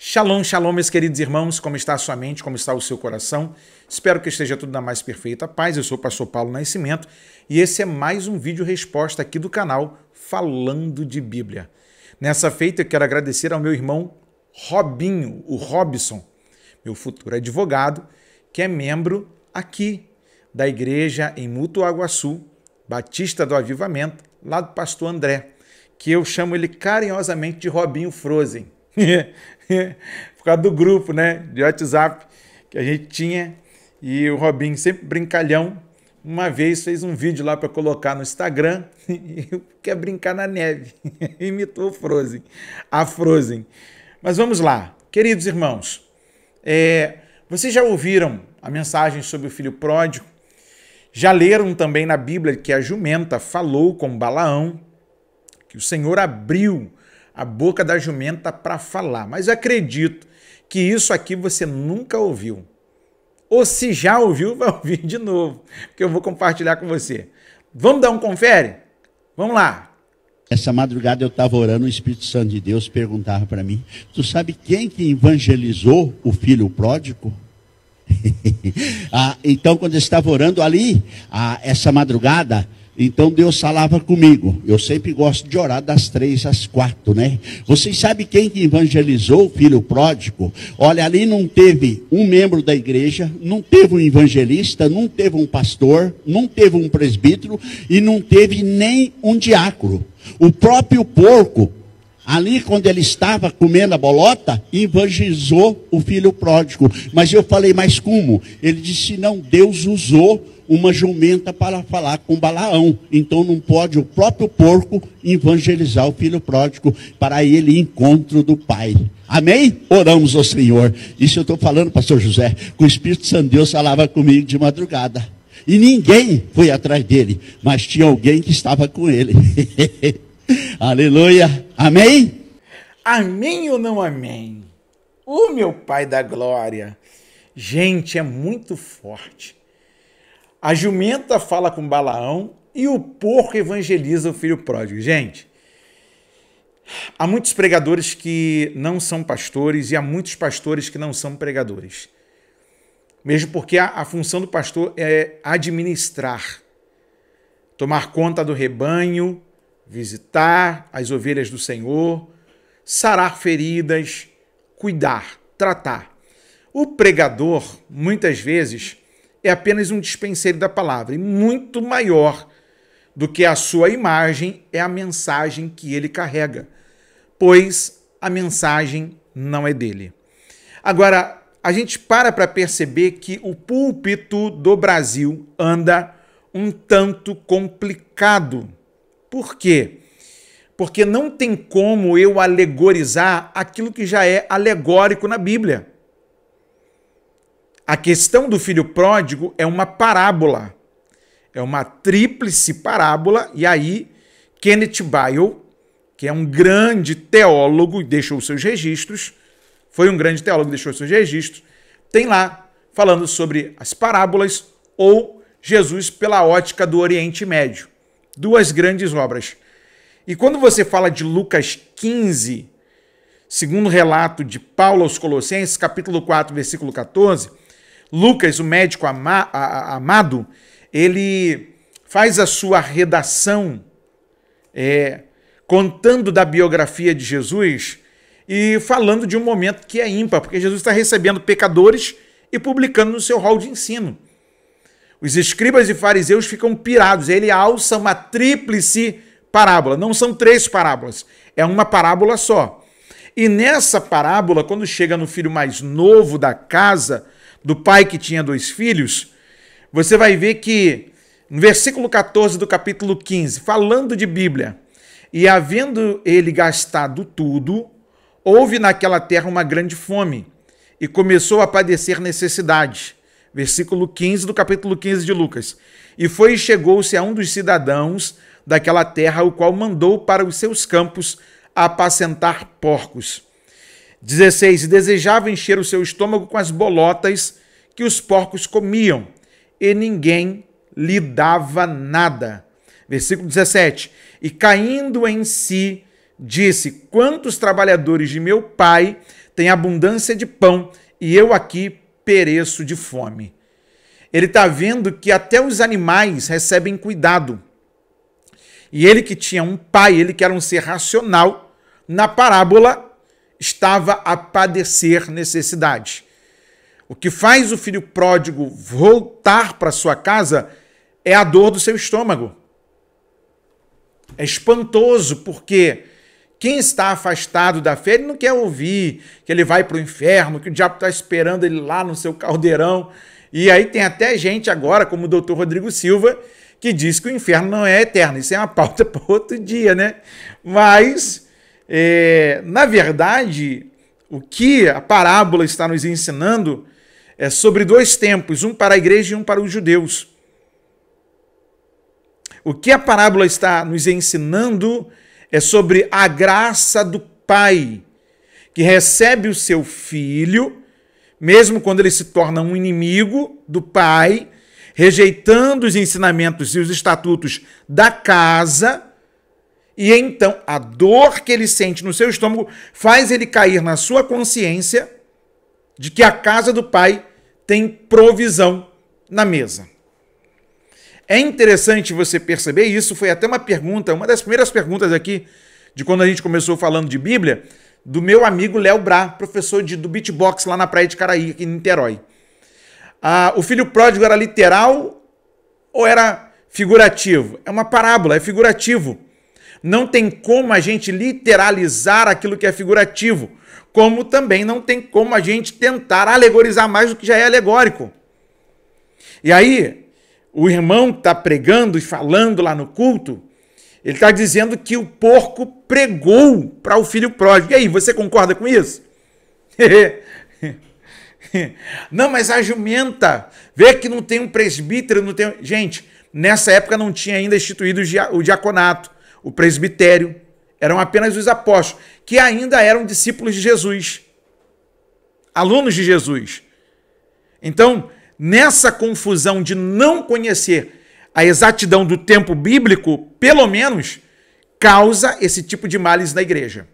Shalom, shalom, meus queridos irmãos, como está a sua mente, como está o seu coração? Espero que esteja tudo na mais perfeita paz. Eu sou o pastor Paulo Nascimento e esse é mais um vídeo resposta aqui do canal Falando de Bíblia. Nessa feita eu quero agradecer ao meu irmão Robinho, o Robson, meu futuro advogado, que é membro aqui da igreja em Mutuaguaçu, Batista do Avivamento, lá do pastor André, que eu chamo ele carinhosamente de Robinho Frozen. Por causa do grupo, né, de WhatsApp que a gente tinha, e o Robinho, sempre brincalhão, uma vez fez um vídeo lá para colocar no Instagram e quer brincar na neve, imitou o Frozen, a Frozen. Mas vamos lá, queridos irmãos, vocês já ouviram a mensagem sobre o filho pródigo? Já leram também na Bíblia que a jumenta falou com Balaão, que o Senhor abriu a boca da jumenta para falar. Mas eu acredito que isso aqui você nunca ouviu. Ou se já ouviu, vai ouvir de novo, porque eu vou compartilhar com você. Vamos dar um confere? Vamos lá. Essa madrugada eu estava orando, o Espírito Santo de Deus perguntava para mim: tu sabe quem que evangelizou o filho pródigo? Então, quando eu estava orando ali, essa madrugada, então Deus falava comigo. Eu sempre gosto de orar das 3 às 4, né? Vocês sabem quem que evangelizou o filho pródigo? Olha, ali não teve um membro da igreja, não teve um evangelista, não teve um pastor, não teve um presbítero e não teve nem um diácono. O próprio porco, ali quando ele estava comendo a bolota, evangelizou o filho pródigo. Mas eu falei, mas como? Ele disse, não, Deus usou uma jumenta para falar com Balaão. Então não pode o próprio porco evangelizar o filho pródigo para ele encontro do pai. Amém? Oramos ao Senhor. Isso eu estou falando, pastor José, que o Espírito Santo de Deus falava comigo de madrugada. E ninguém foi atrás dele, mas tinha alguém que estava com ele. Aleluia. Amém? Amém ou não amém? O meu Pai da glória. Gente, é muito forte. A jumenta fala com Balaão e o porco evangeliza o filho pródigo. Gente, há muitos pregadores que não são pastores e há muitos pastores que não são pregadores. Mesmo porque a função do pastor é administrar, tomar conta do rebanho, visitar as ovelhas do Senhor, sarar feridas, cuidar, tratar. O pregador, muitas vezes, é apenas um dispenseiro da palavra, e muito maior do que a sua imagem é a mensagem que ele carrega, pois a mensagem não é dele. Agora, a gente para perceber que o púlpito do Brasil anda um tanto complicado. Por quê? Porque não tem como eu alegorizar aquilo que já é alegórico na Bíblia. A questão do filho pródigo é uma parábola, é uma tríplice parábola, e aí Kenneth Bayle, que é um grande teólogo e deixou seus registros, foi um grande teólogo e deixou seus registros, tem lá falando sobre as parábolas ou Jesus pela ótica do Oriente Médio. Duas grandes obras. E quando você fala de Lucas 15, segundo o relato de Paulo aos Colossenses, capítulo 4, versículo 14, Lucas, o médico amado, ele faz a sua redação contando da biografia de Jesus e falando de um momento que é ímpar, porque Jesus está recebendo pecadores e publicando no seu hall de ensino. Os escribas e fariseus ficam pirados, ele alça uma tríplice parábola, não são 3 parábolas, é uma parábola só. E nessa parábola, quando chega no filho mais novo da casa, do pai que tinha 2 filhos, você vai ver que no versículo 14 do capítulo 15, falando de Bíblia, e havendo ele gastado tudo, houve naquela terra uma grande fome, e começou a padecer necessidade. Versículo 15 do capítulo 15 de Lucas. E foi e chegou-se a um dos cidadãos daquela terra, o qual mandou para os seus campos apacentar porcos. 16. E desejava encher o seu estômago com as bolotas que os porcos comiam, e ninguém lhe dava nada. Versículo 17. E caindo em si, disse: quantos trabalhadores de meu pai tem abundância de pão e eu aqui pereço de fome. Ele está vendo que até os animais recebem cuidado. E ele que tinha um pai, ele que era um ser racional, na parábola estava a padecer necessidade. O que faz o filho pródigo voltar para sua casa é a dor do seu estômago. É espantoso, porque quem está afastado da fé, ele não quer ouvir que ele vai para o inferno, que o diabo está esperando ele lá no seu caldeirão. E aí tem até gente agora, como o doutor Rodrigo Silva, que diz que o inferno não é eterno. Isso é uma pauta para outro dia, né? Mas, na verdade, o que a parábola está nos ensinando é sobre dois tempos, um para a igreja e um para os judeus. O que a parábola está nos ensinando é sobre a graça do pai, que recebe o seu filho, mesmo quando ele se torna um inimigo do pai, rejeitando os ensinamentos e os estatutos da casa, e então a dor que ele sente no seu estômago faz ele cair na sua consciência de que a casa do pai tem provisão na mesa. É interessante você perceber isso, foi até uma pergunta, uma das primeiras perguntas aqui, de quando a gente começou falando de Bíblia, do meu amigo Léo Bra, professor do beatbox lá na Praia de Caraí, aqui em Niterói. O filho pródigo era literal ou era figurativo? É uma parábola, é figurativo. Não tem como a gente literalizar aquilo que é figurativo, como também não tem como a gente tentar alegorizar mais do que já é alegórico. E aí, o irmão que está pregando e falando lá no culto, ele está dizendo que o porco pregou para o filho pródigo. E aí, você concorda com isso? Não, mas a jumenta, vê que não tem um presbítero, não tem... Gente, nessa época não tinha ainda instituído o diaconato, o presbitério. Eram apenas os apóstolos, que ainda eram discípulos de Jesus, alunos de Jesus. Então, nessa confusão de não conhecer a exatidão do tempo bíblico, pelo menos, causa esse tipo de males na igreja.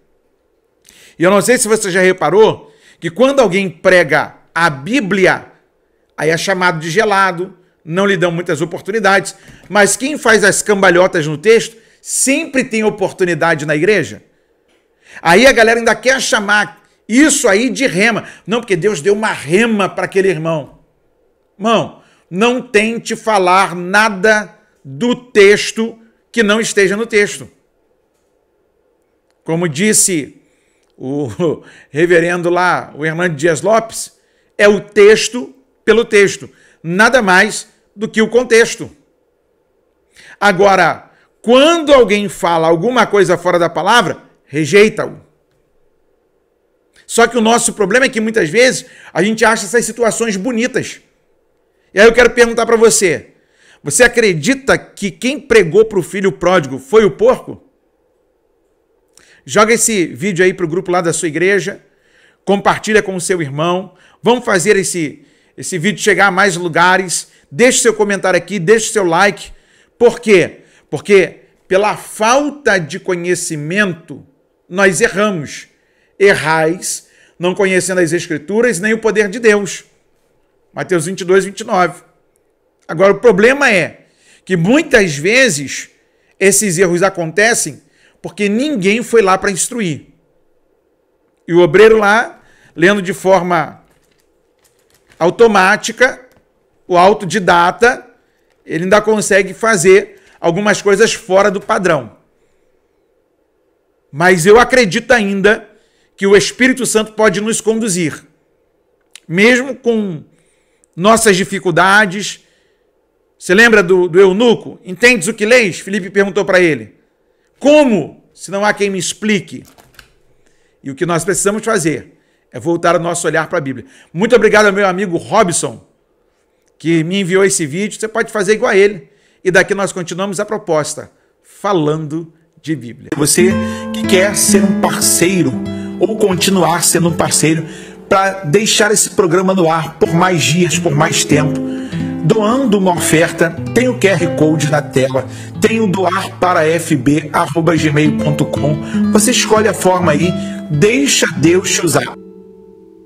E eu não sei se você já reparou que quando alguém prega a Bíblia, aí é chamado de gelado, não lhe dão muitas oportunidades, mas quem faz as cambalhotas no texto sempre tem oportunidade na igreja. Aí a galera ainda quer chamar isso aí de rema. Não, porque Deus deu uma rema para aquele irmão. Irmão, não tente falar nada do texto que não esteja no texto. Como disse o reverendo lá, o Hernando Dias Lopes, é o texto pelo texto. Nada mais do que o contexto. Agora, quando alguém fala alguma coisa fora da palavra, rejeita-o. Só que o nosso problema é que muitas vezes a gente acha essas situações bonitas. E aí eu quero perguntar para você, você acredita que quem pregou para o filho pródigo foi o porco? Joga esse vídeo aí para o grupo lá da sua igreja, compartilha com o seu irmão, vamos fazer esse vídeo chegar a mais lugares, deixe seu comentário aqui, deixe seu like. Por quê? Porque pela falta de conhecimento, nós erramos. Errais, não conhecendo as Escrituras nem o poder de Deus. Mateus 22, 29. Agora, o problema é que muitas vezes esses erros acontecem porque ninguém foi lá para instruir. E o obreiro lá, lendo de forma automática, o autodidata, ele ainda consegue fazer algumas coisas fora do padrão. Mas eu acredito ainda que o Espírito Santo pode nos conduzir, mesmo com nossas dificuldades. Você lembra do eunuco? Entendes o que leis? Filipe perguntou para ele. Como? Se não há quem me explique. E o que nós precisamos fazer é voltar o nosso olhar para a Bíblia. Muito obrigado ao meu amigo Robson, que me enviou esse vídeo. Você pode fazer igual a ele. E daqui nós continuamos a proposta, falando de Bíblia. Você que quer ser um parceiro ou continuar sendo um parceiro para deixar esse programa no ar por mais dias, por mais tempo, doando uma oferta, tem o QR Code na tela, tem o doarparafb@gmail.com. Você escolhe a forma aí, deixa Deus te usar.